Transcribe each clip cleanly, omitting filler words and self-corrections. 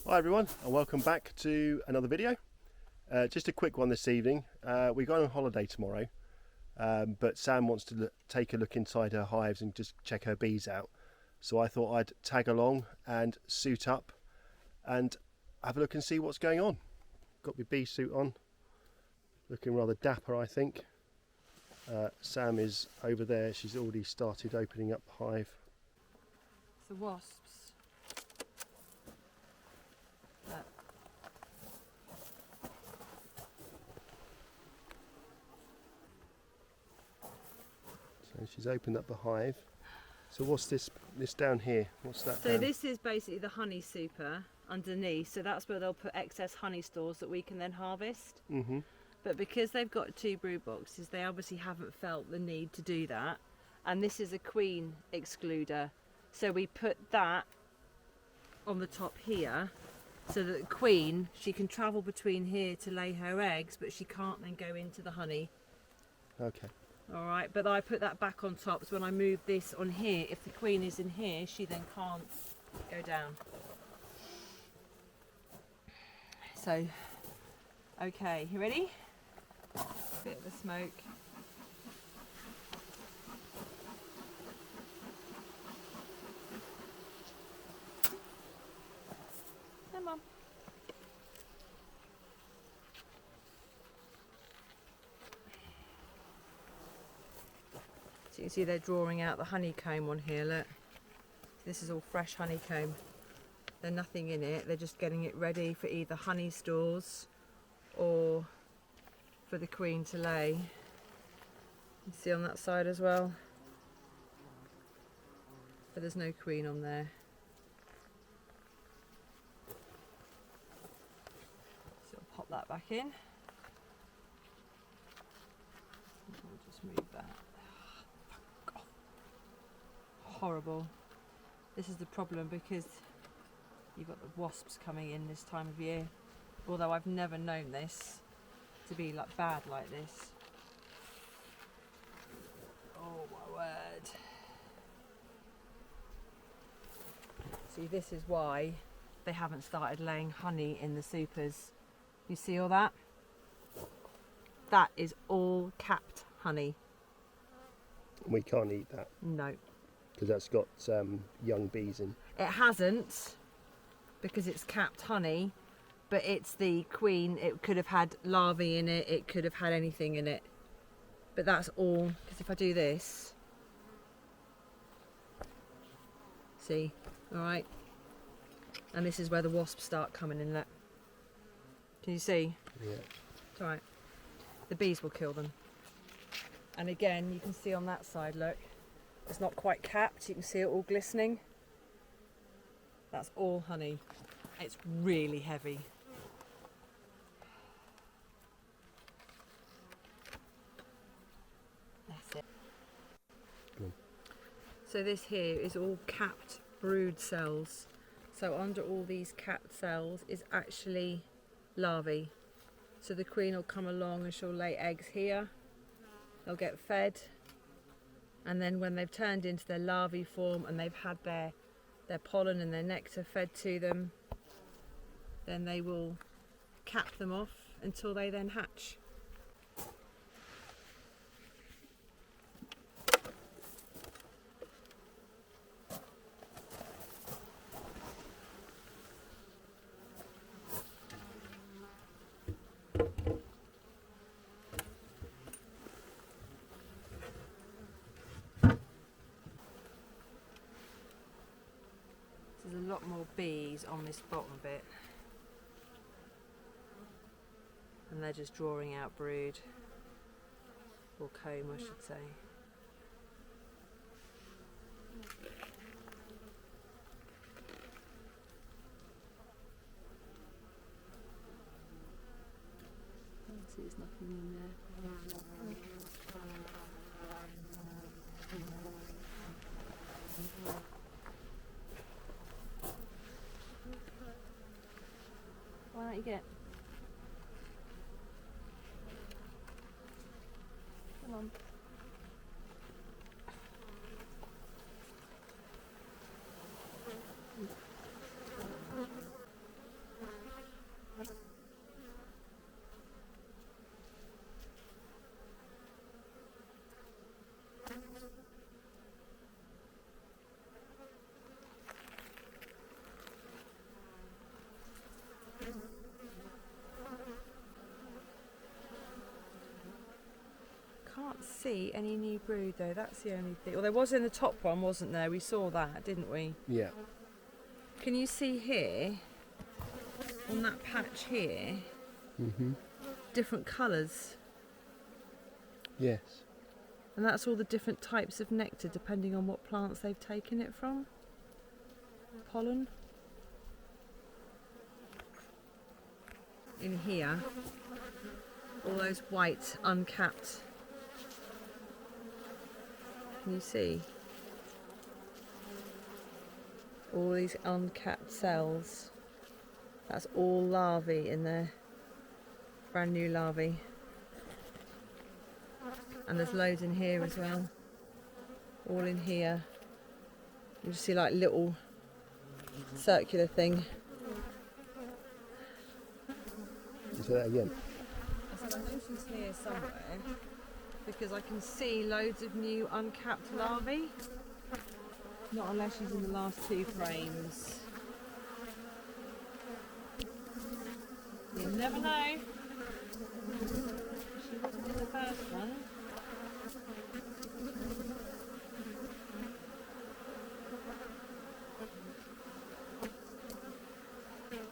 Hi everyone, and welcome back to another video. Just a quick one this evening. We're going on holiday tomorrow, but Sam wants to take a look inside her hives and just check her bees out. So I thought I'd tag along and suit up and have a look and see what's going on. Got my bee suit on, looking rather dapper I think. Sam is over there, she's already started opening up the hive. The wasps. So she's opened up the hive. So what's this down here? What's that? So this is basically the honey super underneath. So that's where they'll put excess honey stores that we can then harvest. Mm-hmm. But because they've got 2 brood boxes, they obviously haven't felt the need to do that. And this is a queen excluder. So we put that on the top here so that the queen, she can travel between here to lay her eggs, but she can't then go into the honey. Okay. Alright, but I put that back on top, so when I move this on here, if the queen is in here, she then can't go down. So, okay, you ready? Bit of the smoke. Come on. So you can see they're drawing out the honeycomb on here, look. This is all fresh honeycomb. There's nothing in it, they're just getting it ready for either honey stores or for the queen to lay. You see on that side as well. But there's no queen on there. So I'll pop that back in. We'll just move that. Horrible. This is the problem because you've got the wasps coming in this time of year. Although I've never known this to be like bad like this. Oh my word. See, this is why they haven't started laying honey in the supers. You see all that? That is all capped honey. We can't eat that. No. Because that's got young bees in. It hasn't, because it's capped honey, but it's the queen. It could have had larvae in it, it could have had anything in it. But that's all, because if I do this, see, alright? And this is where the wasps start coming in, look. Can you see? Yeah. It's alright. The bees will kill them. And again, you can see on that side, look. It's not quite capped, you can see it all glistening. That's all honey. It's really heavy. That's it. Good. So this here is all capped brood cells. So under all these capped cells is actually larvae. So the queen will come along and she'll lay eggs here. They'll get fed. And then when they've turned into their larvae form and they've had their pollen and their nectar fed to them, then they will cap them off until they then hatch. There's a lot more bees on this bottom bit, and they're just drawing out brood, or comb I should say. See, there's nothing in there. Why don't you get? Come on. see any new brood though, that's the only thing. Well, there was in the top one, wasn't there? We saw that, didn't we? Yeah. Can you see here, on that patch here, different colours? Yes. And that's all the different types of nectar depending on what plants they've taken it from. Pollen. In here, all those white uncapped. Can you see? All these uncapped cells. That's all larvae in there. Brand new larvae. And there's loads in here as well. All in here. You just see like little circular thing. Say that again. I said I know she's here somewhere because I can see loads of new uncapped larvae. Not unless she's in the last 2 frames. You never know. She wasn't in the first one.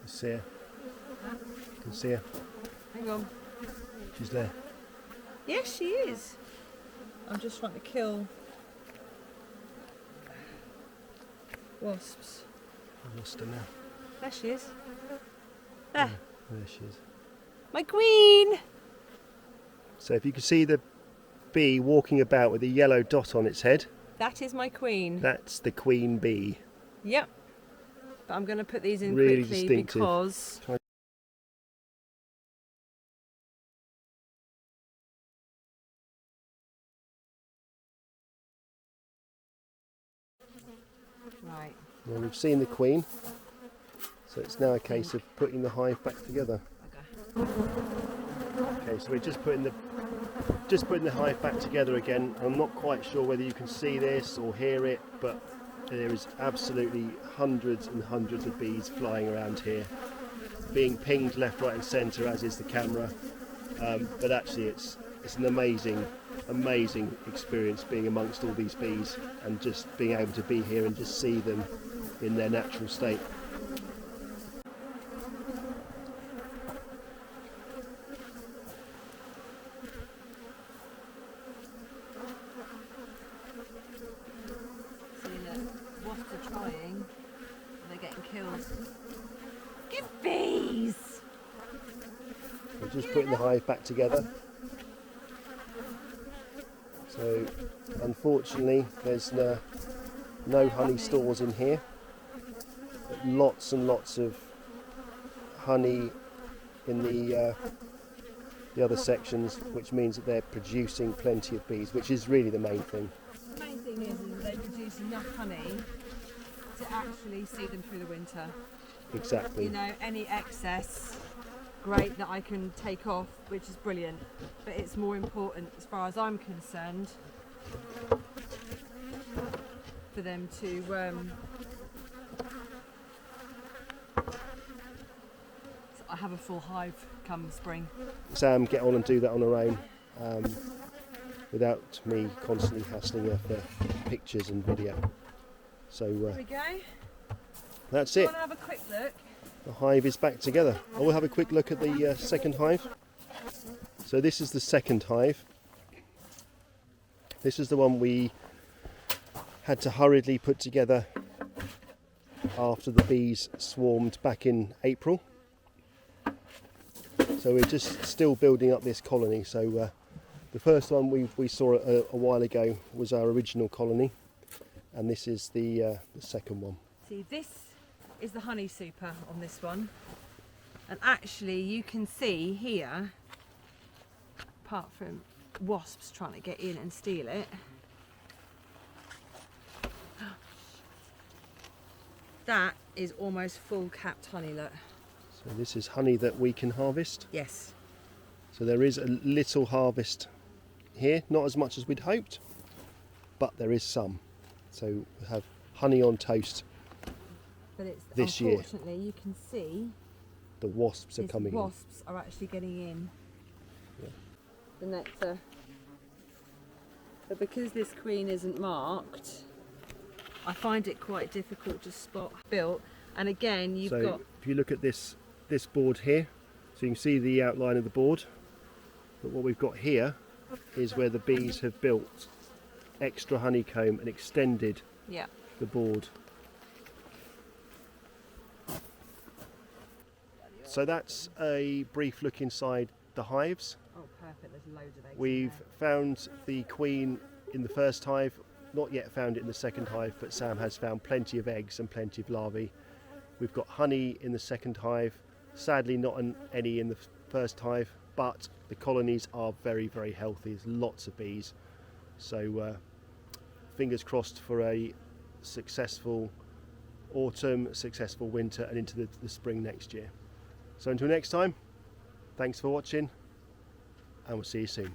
You see her. You can see her. Hang on. She's there. Yes, she is. I'm just trying to kill wasps. I've lost her now. There she is. There. There she is. My queen! So if you can see the bee walking about with a yellow dot on its head, That is my queen. that's the queen bee. Yep. But I'm going to put these in Really quickly distinctive. because right. Well, we've seen the queen, so it's now a case of putting the hive back together. Okay, so we're just putting the hive back together again. I'm not quite sure whether you can see this or hear it, but there is absolutely hundreds and hundreds of bees flying around here, being pinged left, right, and centre, as is the camera. But actually, it's an amazing experience being amongst all these bees and just being able to be here and just see them in their natural state. Seeing that wasps are trying and they're getting killed. Give bees! We're just putting the hive back together. So unfortunately there's no honey stores in here, but lots and lots of honey in the other sections, which means that they're producing plenty of bees, which is really the main thing. The main thing is that they produce enough honey to actually see them through the winter. Exactly. You know, any excess, great, that I can take off, which is brilliant. But it's more important, as far as I'm concerned, for them to so I have a full hive come spring. Sam get on and do that on her own, without me constantly hassling her for pictures and video. So There we go. that's You it. want to have a quick look? The hive is back together. I will have a quick look at the second hive. So this is the second hive. This is the one we had to hurriedly put together after the bees swarmed back in April. So we're just still building up this colony. So the first one we saw a while ago was our original colony, and this is the second one. See, this is the honey super on this one, and actually you can see here, apart from wasps trying to get in and steal it, that is almost full capped honey, look. So this is honey that we can harvest. Yes. So there is a little harvest here, not as much as we'd hoped, but there is some. So we have honey on toast. But it's This year. unfortunately you can see The wasps are these coming wasps are actually getting in. Yeah. The nectar. But because this queen isn't marked, I find it quite difficult to spot built. And again, you've got... if you look at this board here, so you can see the outline of the board, but what we've got here is where the bees have built extra honeycomb and extended Yeah. the board. So that's a brief look inside the hives. Oh, perfect. There's loads of eggs. We've found the queen in the first hive, not yet found it in the second hive, but Sam has found plenty of eggs and plenty of larvae. We've got honey in the second hive, sadly not any in the first hive, but the colonies are very, very healthy. There's lots of bees. So fingers crossed for a successful autumn, successful winter and into the spring next year. So until next time, thanks for watching and we'll see you soon.